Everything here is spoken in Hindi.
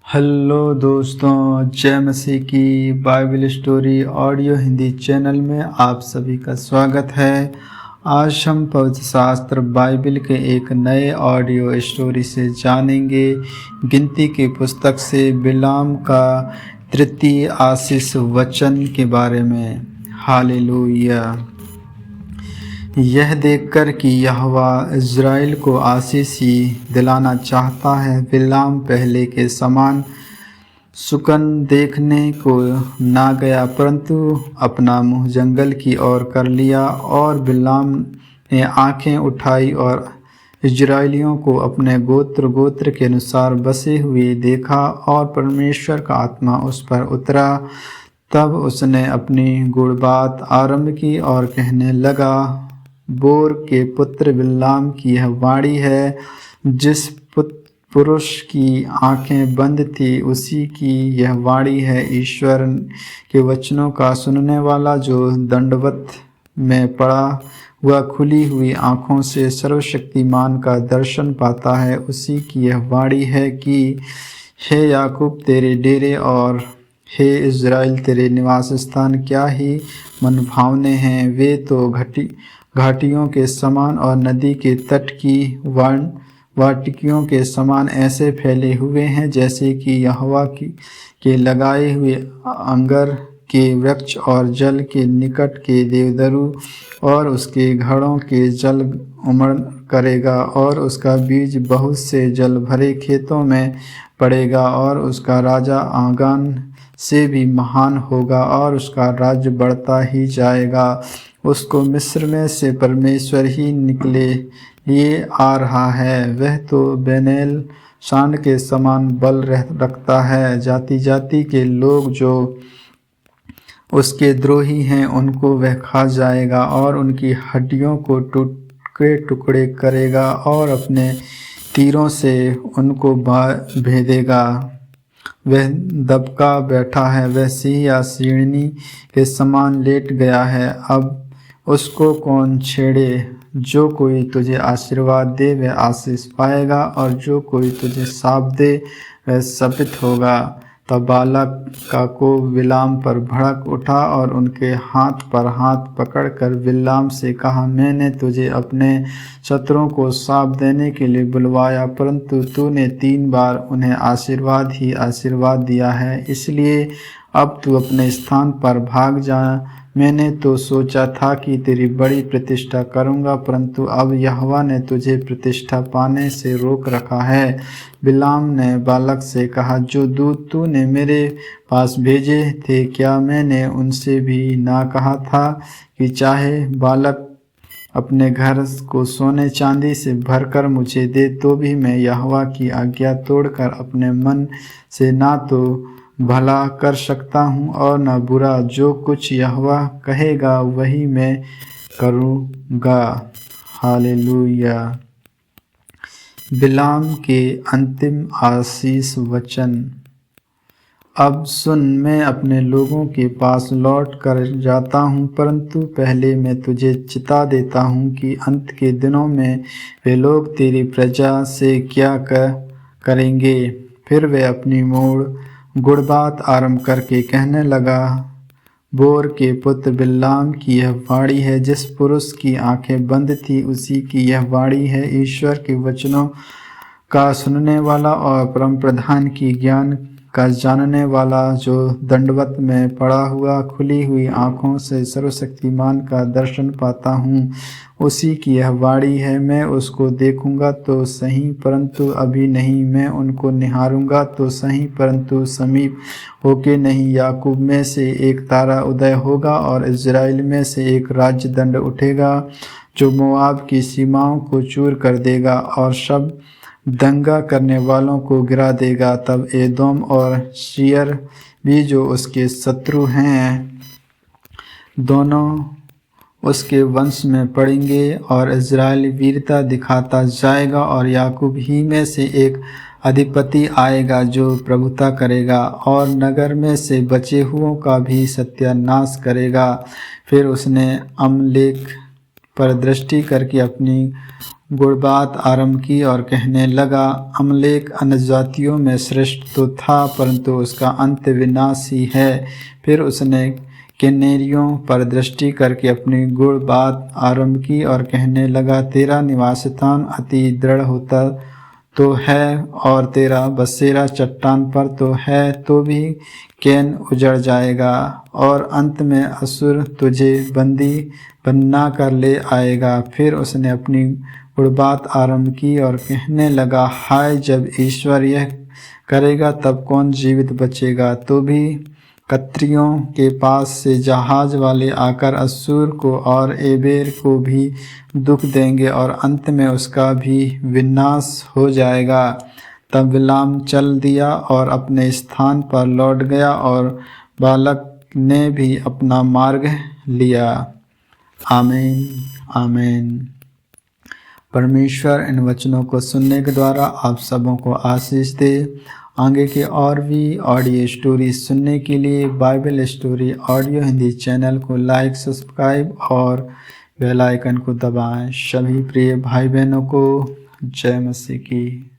हेलो दोस्तों, जय मसीह की Bible story audio Hindi channel में आप सभी का स्वागत है। आज हम पवित्र शास्त्र बाइबल के एक नए ऑडियो स्टोरी से जानेंगे। गिनती की पुस्तक से बिलाम का तृतीय आशीष वचन के बारे में। हालेलुया। यह देखकर कि यहोवा इज़राइल को आशीष ही दिलाना चाहता है, बिलाम पहले के समान सुकन देखने को ना गया, परंतु अपना मुंह जंगल की ओर कर लिया। और बिलाम ने आंखें उठाई और इज़राइलियों को अपने गोत्र गोत्र के अनुसार बसे हुए देखा, और परमेश्वर का आत्मा उस पर उतरा। तब उसने अपनी गुड़बात आरंभ की और कहने लगा, बोर के पुत्र बिलाम की यह वाणी है। जिस पुरुष की आंखें बंद थी उसी की यह वाणी है। ईश्वर के वचनों का सुनने वाला जो दंडवत में पड़ा हुआ खुली हुई आंखों से सर्वशक्तिमान का दर्शन पाता है, उसी की यह वाणी है कि हे याकूब तेरे डेरे और हे इज़राइल तेरे निवास स्थान क्या ही मनभावने हैं। वे तो घाटियों के समान और नदी के तट की वाटिकियों के समान ऐसे फैले हुए हैं जैसे कि यहोवा के लगाए हुए अंगर के वृक्ष और जल के निकट के देवदारू, और उसके घड़ों के जल उमड़ करेगा और उसका बीज बहुत से जल भरे खेतों में पड़ेगा, और उसका राजा आगान से भी महान होगा और उसका राज्य बढ़ता ही जाएगा। उसको मिस्र में से परमेश्वर ही निकले लिए आ रहा है। वह तो बेनेल सांड के समान बल रखता है। जाति जाति के लोग जो उसके द्रोही हैं उनको वह खा जाएगा और उनकी हड्डियों को टुकड़े टुकड़े करेगा और अपने तीरों से उनको भेदेगा। वह दबका बैठा है, वह सिंह या सिंहनी के समान लेट गया है। अब उसको कौन छेड़े। जो कोई तुझे आशीर्वाद दे वह आशीष पाएगा, और जो कोई तुझे शाप दे वह शापित होगा। तब बालक का कोप बिलाम पर भड़क उठा और उनके हाथ पर हाथ पकड़कर बिलाम से कहा, मैंने तुझे अपने शत्रुओं को शाप देने के लिए बुलवाया, परंतु तूने 3 बार उन्हें आशीर्वाद ही आशीर्वाद दिया है। इसलिए अब तू अपने स्थान पर भाग जा। मैंने तो सोचा था कि तेरी बड़ी प्रतिष्ठा करूंगा, परंतु अब यहोवा ने तुझे प्रतिष्ठा पाने से रोक रखा है। बिलाम ने बालक से कहा, जो दूत तूने मेरे पास भेजे थे, क्या मैंने उनसे भी ना कहा था कि चाहे बालक अपने घर को सोने चांदी से भरकर मुझे दे, तो भी मैं यहोवा की आज्ञा तोड़कर अपने मन से ना तो भला कर सकता हूँ और न बुरा। जो कुछ यहोवा कहेगा वही मैं करूँगा। हालेलुया। बिलाम के अंतिम आशीष वचन। अब सुन, मैं अपने लोगों के पास लौट कर जाता हूँ, परंतु पहले मैं तुझे चिता देता हूँ कि अंत के दिनों में वे लोग तेरी प्रजा से क्या करेंगे। फिर वे अपनी गुड़बात आरंभ करके कहने लगा, बोर के पुत्र बिलाम की यह वाणी है। जिस पुरुष की आंखें बंद थी उसी की यह वाणी है। ईश्वर के वचनों का सुनने वाला और परम प्रधान की ज्ञान का जानने वाला, जो दंडवत में पड़ा हुआ खुली हुई आँखों से सर्वशक्तिमान का दर्शन पाता हूँ, उसी की यह वाणी है। मैं उसको देखूंगा तो सही, परंतु अभी नहीं। मैं उनको निहारूंगा तो सही, परंतु समीप होके नहीं। याकूब में से एक तारा उदय होगा और इज़राइल में से एक राज्य दंड उठेगा, जो मोआब की सीमाओं को चूर कर देगा और सब दंगा करने वालों को गिरा देगा। तब एदोम और सीयर भी, जो उसके शत्रु हैं, दोनों उसके वंश में पड़ेंगे, और इज़राइल वीरता दिखाता जाएगा, और याकूब ही में से एक अधिपति आएगा जो प्रभुता करेगा और नगर में से बचे हुओं का भी सत्यानाश करेगा। फिर उसने अमलेक पर दृष्टि करके अपनी गुड़बात आरंभ की और कहने लगा, अमलेक अन्य जातियों में श्रेष्ठ तो था, परंतु उसका अंत विनाश ही है। फिर उसने किन्नेरियों पर दृष्टि करके अपनी गुड़बात आरंभ की और कहने लगा, तेरा निवास स्थान अति दृढ़ होता तो है और तेरा बसेरा चट्टान पर तो है, तो भी कैन उजड़ जाएगा और अंत में असुर तुझे बंदी बना कर ले आएगा। फिर उसने अपनी गुड़बात आरंभ की और कहने लगा, हाय, जब ईश्वर यह करेगा तब कौन जीवित बचेगा। तो भी कत्रियों के पास से जहाज वाले आकर अश्शूर को और एबेर को भी दुख देंगे और अंत में उसका भी विनाश हो जाएगा। तब बिलाम चल दिया और अपने स्थान पर लौट गया और बालक ने भी अपना मार्ग लिया। आमीन आमीन। परमेश्वर इन वचनों को सुनने के द्वारा आप सबों को आशीष दे। आगे के और भी ऑडियो स्टोरी सुनने के लिए Bible story audio Hindi channel को लाइक, सब्सक्राइब और बेल आइकन को दबाएं। सभी प्रिय भाई बहनों को जय मसीह की।